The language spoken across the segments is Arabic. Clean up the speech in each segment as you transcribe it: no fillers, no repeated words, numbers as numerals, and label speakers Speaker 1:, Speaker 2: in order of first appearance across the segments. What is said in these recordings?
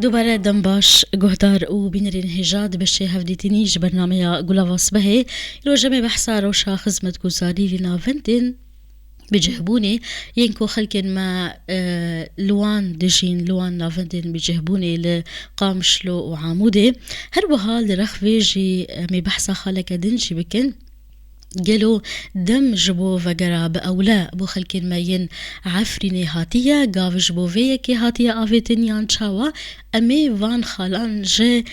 Speaker 1: دوباره دنباش گهدار و بینرین هجاد بشه هفدیتینیش برنامه گلاواس بهه روجمه بحثا روشا خدمت گزاری لینا وندین بجهبوني ينكو خلكن ما لوان دجين لوان نافندين بجهبوني لقامشلو وعامودي هروها لرخفيجي مي بحثا خالك دنجي بكن قالوا دم جبو وقرا بأولا بو خلكين ماين عفريني هاتية قاف جبو فيكي هاتية آفيتين يانشاوا أمي وان خالان جي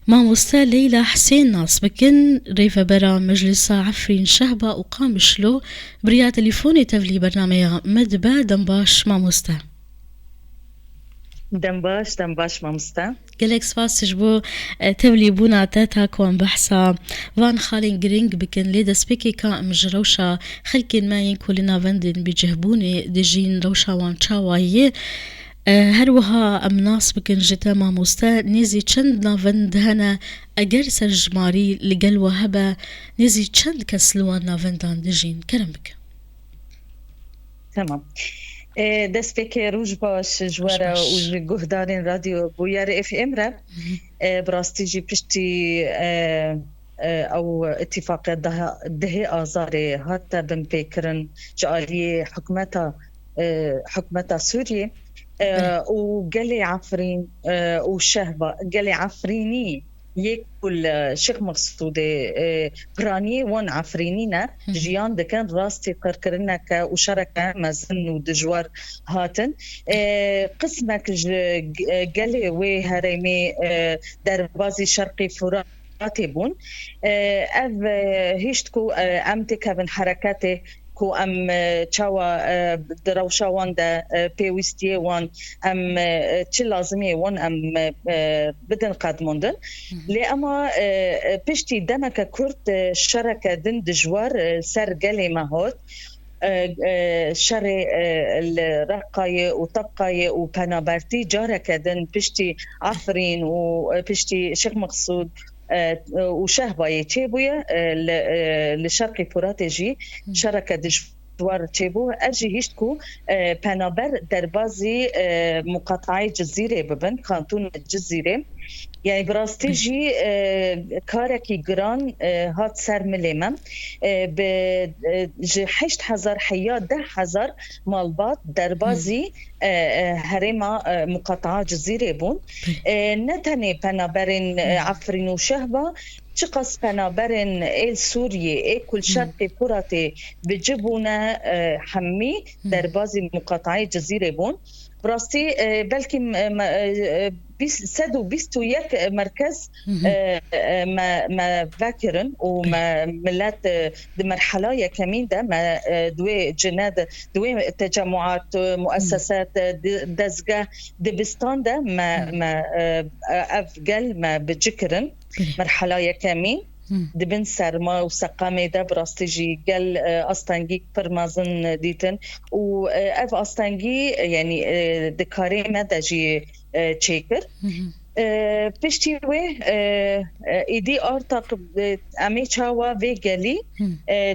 Speaker 1: ماموستا ليلى حسين ناس بكن ريفا برا مجلسة عفرين شهبة وقام بشلو بريا تليفوني تفلي برنامج مدبا دنباش ماموستا
Speaker 2: دنباش ماموستا
Speaker 1: قالك سفاس جبو تولي بونا تاتا كوان بحثا وان خالين جرينج بكن ليدا سبيكي كام جروشا خلكين ما ينكو لنا فندن بجهبوني دجين روشا وان شاوايه هروها ام ناس بكن جتا ماموستا نيزي چند نافند هنا اگر سرجماري لقل وهبا نيزي چند كسلوان نافندان دجين كرم بك
Speaker 2: تمام دست بك روج باش جوارا وجهدارين راديو بويار اف ام را براستيجي بشتي او اتفاقية دهي آزاري هاتا بمبكرن جالية حكمتا سوريا وقالي عفرين وشهبة قالي عفريني يكل شيخ مقصودة براني وان عفرينينا جيان دكان راستي قرقرنك وشركة مازن ودجوار هاتن قسمك قالي وهرمي دربازي شرقي فرات بون اف هيشتكو امتك بن حركاته كو ام تشاوا دروشا وان دا بيوستي وان ام تشي لازمي وان ام بدن قادموندن لأما بشتي دمك كرت شركة دن دجوار سر قلي ماهوت شري الرقاية وطبقاية وبنابرتي جارك دن بشتي عفرين وبشتي شيخ مقصود وشهبة يتشيبويا لشرقي فراتجي شركة دجوار تشيبو أرجي هيشتكو بنابر دربازي مقاطعي جزيرة ببن كانتون الجزيرة يعني براستيجي كاركي جران هات سر مليمة بجحشت حزر حياة 10,000 مالبات دربازي هرما مقاطعة جزيرة بون نتني بنابرين عفرين وشهبة تقص بنابرين إل سوريا كل شرقي فراتي بجبونا حمي دربازي مقاطعة جزيرة بون براستي بلكي سدو بيستو يك مركز ما فاكرن وما ملات دي مرحلة يا كمين ده ما دوي جناد دوي تجمعات مؤسسات دزقة دبستان ده ما أفقل ما بجكرن مرحلة يا كمين دبن سرما وسقامي ده براستيجي قال أستنجي برمازن ديتن وأف أستنجي يعني دكاري مدى جي تشيكر بشتي وي إيدي أرتق أمي شاوا فيجالي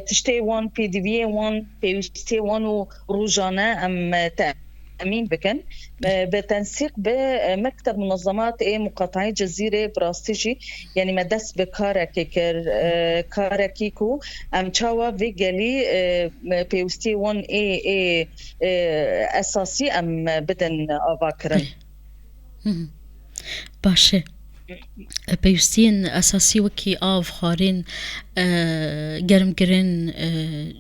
Speaker 2: تشتي وان بي دي في وان بيشتي وان وروجانا أم أمين بكن بتنسيق بمكتب منظمات مقاطعي جزيرة براستيجي يعني مدس بكاراكيكر كاراكيكو أم تشاوا فيجالي بيوستي وان أساسي أم بدن أفاكرن
Speaker 1: باشه بيوستين أساسي وكي آف خارين گرم گرن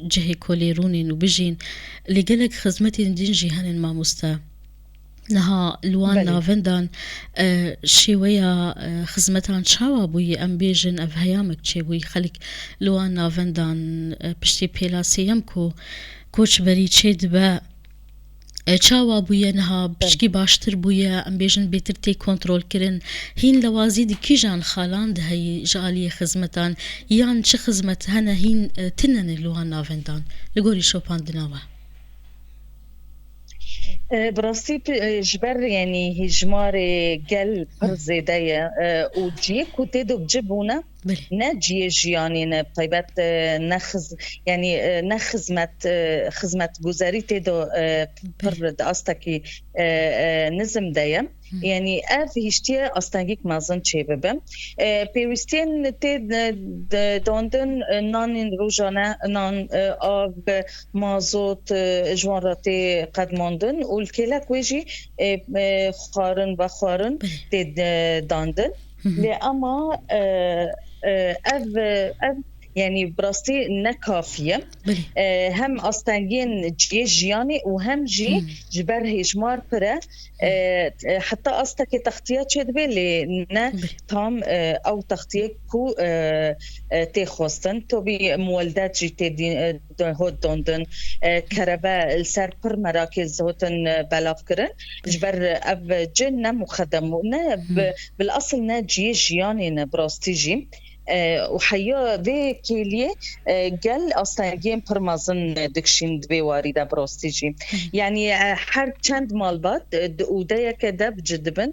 Speaker 1: جهي كوليرونين وبجين اللي قالك خزمتي دينجي هنن ماموستا نها لوان نافندان شوية خزمتان شاوا بوي ام بيجن اف هيامك شوي خليك لوان نافندان بشتي بيلاسي يمكو كوش بري تشيد با چاوا بویا نها بشکی باشتر بویا ام بیجن بیتر تی کنترول کرن هین لوازی دی کی جان خالان ده هی جالی خدمتان یان چه خدمت هنه هین تنن لوان نافندان لگوری شوپان دناوا
Speaker 2: براستي جبر يعني هجمار قل برزيدايا وجيك وتدو بجبونا
Speaker 1: بله
Speaker 2: ناجي جیانی نه طیبت نخز یعنی خدمت گذاری تدو
Speaker 1: بله
Speaker 2: پر داستا کی نظم دایم یعنی اف هیچتی استانگیک مازن چه ببم پیوستین تد داندن نان روزانه نان آب مازوت جوانراتی قدماندن والکلا کویجی خارن و خارن
Speaker 1: بله
Speaker 2: تد داندن لأما اف يعني براستي نكافية
Speaker 1: بله
Speaker 2: هم أستنجين جي جياني وهم جي جبر هجمار برا حتى أستك تغطية شدبي لنا
Speaker 1: بله
Speaker 2: تام أو تغطية كو تخوستن توبي مولدات جي تدين هود دوندن كربا السر پر مراكز هوتن بلاف كرن جبر أف جنة مخدمونا بالأصل نا جي جياني براستي جي وحيا في كيليه قال اصلا جيم برمازن دكشين دبي واريدا بروستيجي يعني حر چند مالبات ودايا كده بجدبن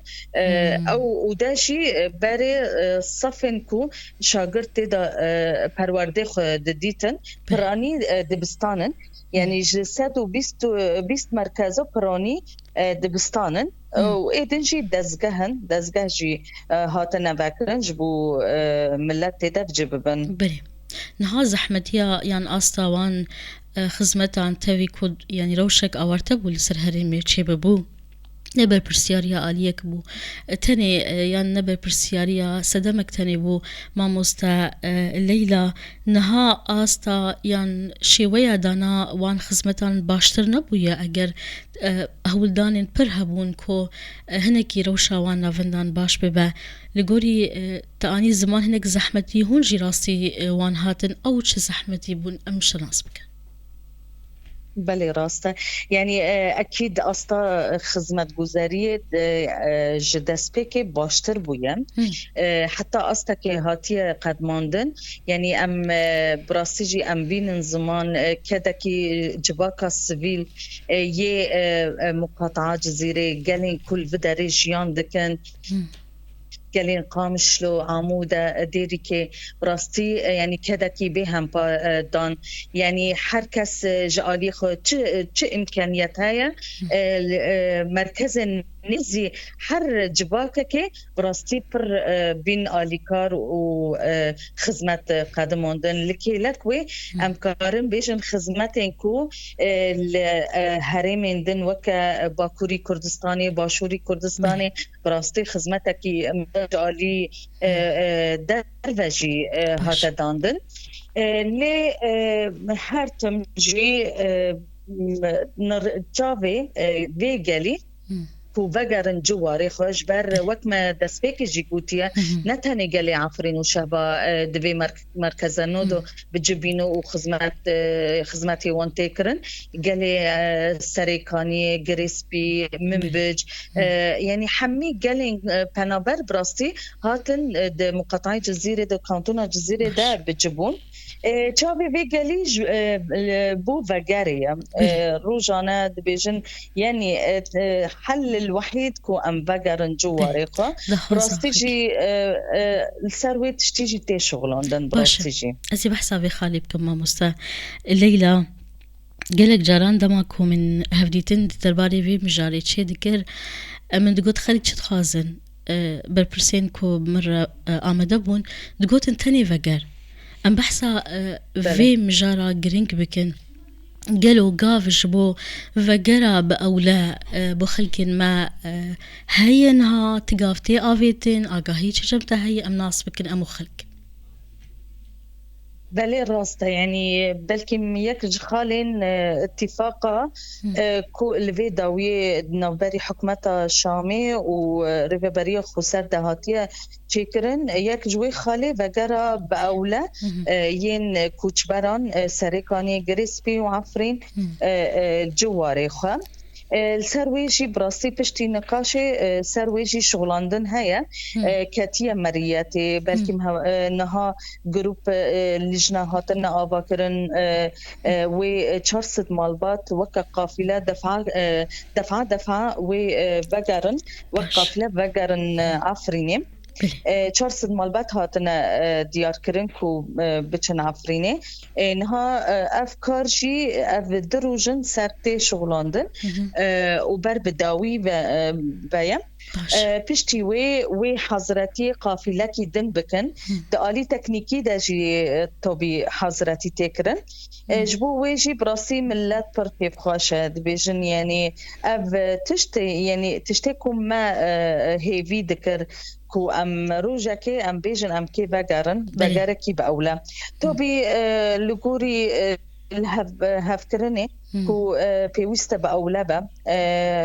Speaker 2: او وداشي باري صفنكو شاگرد دا پرورده دديتن براني دبستانن يعني جسدو بيست مركزو براني دبستانن وإيدنجي دزگه جي هاتنا باكرن جبو ملت تدا بجببن
Speaker 1: بله نها زحمتيا يعني أسطوان خدمتان تاوي كود يعني روشك أورتبو لسر هرمي چه ببو نبر برسياريا آليك بو تاني يعني نبر برسياريا سدمك تاني بو ما مستا الليلة نها آستا يعني شوية دانا وان خزمتان باشتر نبويا اگر هولدانين پر هبون كو هنكي روشا وان نافندان باش ببا لگوری تاني زمان هنك زحمتي هون جي راسي وان هاتن او چه زحمتي بون امشناس بك
Speaker 2: بله راسته يعني اكيد استا خدمت گذاری جدسپیک باشتر بویم حتى استا که هاتیه قدماندن يعني ام براستيجي ام بين زمان كده كي جباكا سيفيل يه مقاطعة جزيرة قالين كل فدا ريجيان دكن قالين قامشلو عمودة ديريكي براستي يعني كذا كي بهم دان يعني حركس جالي خو چه امكانيات هيا مركز نزي حر جباكك براستي پر بين آليكار و خدمت قدماندن لكي لكوي امكارن بيجن خدمتين كو هرمين دن وكا باكوري كردستاني باشوري كردستاني براستي خدمتك جالي دروجي هاتا داندن لي هرتم جي جافي فيجالي كو بقرن جواري خوش بر وقت ما دسبيك جيبوتيا نتاني قالي عفرين وشابا دبي مركزا نودو بجبينو وخزماتي وان تيكرن قالي سريكاني غريسبي منبج يعني حمي قالي بانابر براستي هاتن مقاطعي جزيرة دو كانتونا جزيرة دا بجبون چاوی ویگلیج بو وگريا روجانا دبيجن يعني حل الوحيد كو ام وگرن جواريقا براستيجي السرويت تشتيجي تي شغلان براستيجي
Speaker 1: ازي بحسابي خالي بكم ما مستا الليلة قالك جاران دماكو من هفديتن درباري في مجاري تشي دكر من دقوت خالك تخازن بربرسين كو مرة آمده بون دقوت انتني وگر ام بحثا في مجارة جرينك بكن قالوا قافش بو وقرا بأولا بو خلكن ما هينها تقافتي آفيتين آقاهي چجمتا هي ام ناس بكن امو خلق
Speaker 2: بله راسته يعني بلكي ميك جخالين اتفاقا كو الفي داوية نوبري حكمتا شامي وريفبرية خسر دهاتية چيكرن يك جوي خالي وقرا بأولا ين كوچبران سريكاني غريسبي وعفرين جواري خواه السرويجي براسي بشتي نقاشي سرويجي شغلاندن هيا كاتيا مرياتي بلكي نها جروب لجنة هاتنا آباكرن و چارست مالبات وكا قافلة دفعة وبقرن وقافلة بقرن عفريني چارسد مالبات هاتنا ديار كرنكو بچن عفريني انها افكار جي اف دروجن سرتي شغلاندن وبر بداوي بايا پشتی وی حضرتی قافله کی دن بکن دالی تکنیکی دا جی توبی حضرتی تکرن جبو وی جی براسی ملت پر کیف خواشه دبیجن یعنی اف تشتی کم ما هیوی دکر کو ام روجاكي ام بيجن ام كي بقاركي باولا توبي لغوري هفكرني كو بيوستا باولابا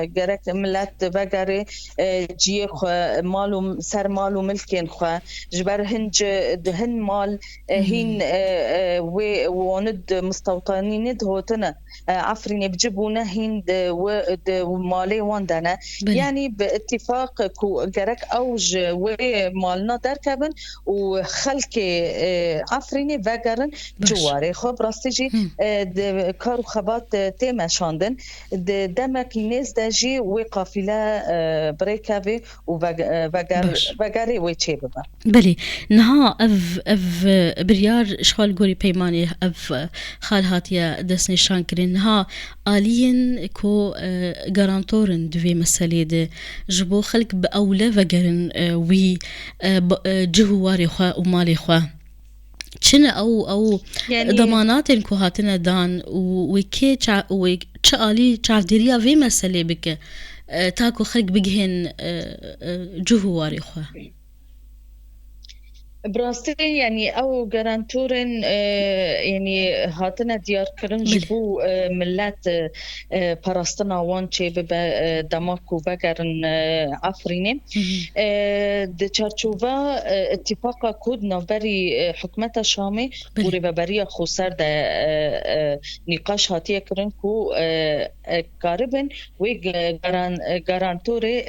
Speaker 2: جرك ملات بقاري جي خو مالو سر مالو ملكين خو جبر هنج دهن مال هين وند مستوطنين هوتنا عفرين بجبونا هين ومالي واندنا يعني باتفاق كو جرك اوج ومالنا دركبن وخلكي عفريني بقارن جواري خو براستيجي كارو خبات تيما شاندن دمك الناس داجي وقافلة بريكافي وبقاري ويتشيببا
Speaker 1: بلي نها اف بريار شخال قوري بيماني اف خال هاتيا دسني شانكرين نها آليين كو غارانتورن دوي مسالي دي جبو خلق بأولى وقرن وي جهواري خوا ومالي خوا چنه او يعني ضمانات انكو هاتنا دان وكي وكي چافدريا في مسألة بك تاكو خلق بجهن جهواري خوا
Speaker 2: براستي يعني او جارانتورن يعني هاتنا ديار كرن جبو ملات باراستنا وانشي ببا دماكو بقرن عفريني دي چارچوبا اتفاقا كود نوبري حكمتا شامي بوري ببريا خوصر دا نقاش هاتيا كرن كو قاربن وي جارانتوري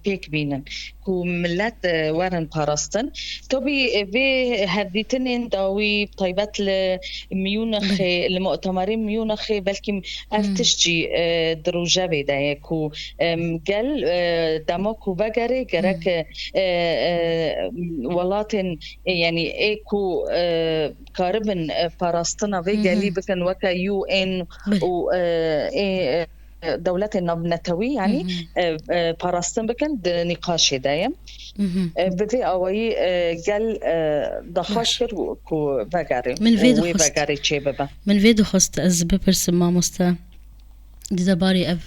Speaker 2: بيك بينن كو ملات ورن باراستن توبي في هديتنين داوي بطيبات الميونخ المؤتمرين ميونخ بلكي افتشجي دروجة بيدا كو قال دموكو بقري قرك ولاتن يعني ايكو كاربن باراستنا في قالي بكن وكا يو ان و دولة النبنتوي يعني باراستن بكن نقاش دايم بفي أوي قال دخاشر كو بقاري
Speaker 1: من فيدو
Speaker 2: بقاري تشيببا
Speaker 1: من فيدو خست از بپرسم ما مستا دباري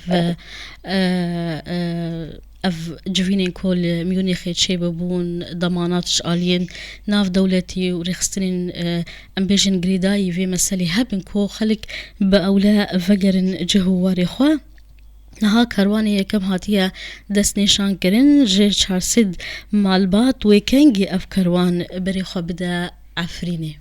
Speaker 1: اف جوينين كل ميونيخ تشيببون ضماناتش آلين ناف دولتي ورخصتين ام بيجن غريداي في مسالي هبن كو خلق بأولا فقرن جهواري خوا نها كارواني كم هاتيا دست نشان كرن جي چارسد مالبات ويكنجي اف كاروان بريخو بدا عفريني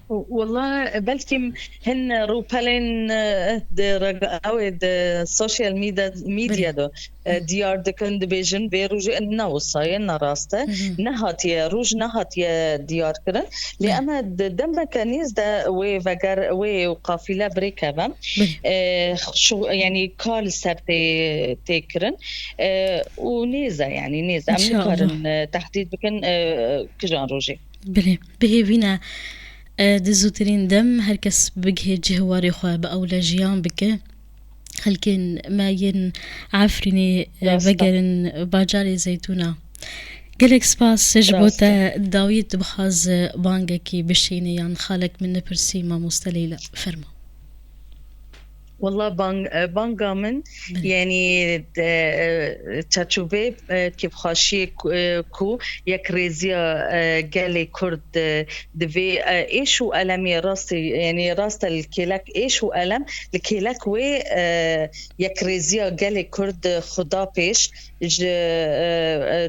Speaker 2: والله بلكي هن روبالين او السوشيال ميديا دو ديار دكن دبيجن بيروج انه وصاين راسته نهاتيا روج نهاتيا ديار كرن لأما دم كنيز دا وي وقافله بريكابا شو يعني كال سبتي تكرن ونيزه يعني نيزه امكارن تحديد بكن كجان روجي
Speaker 1: بلي به فينا دزوترين دم هركس بجه جهواري خوا بأولا جيان بك خلكن ماين عفريني بقرن باجاري زيتونة قلك سباس جبوتا داويت بخاز بانجكي بشيني يعني خالك من نبرسي ما مستليلة فرما
Speaker 2: والله بانجا من يعني تشوبي كيف خاشي كو يكريزيا جالي كرد دفي ايش وألمي راسي يعني راس الكيلك ايش وألم الكيلك وي يكريزيا جالي كرد خدا بيش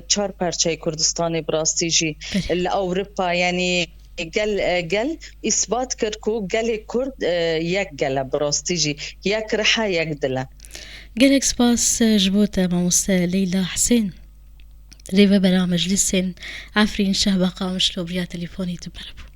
Speaker 2: چار پرچه کردستانی براستی جی الأوروبا يعني قال إثبات كركو قال كرد يك قال براستيجي يك رحا يك دلا
Speaker 1: قالك سباس جبوتا ماموستا ليلى حسين ريفا برامج لسن عفرين شهبقة مشلو بريا تليفوني تبربو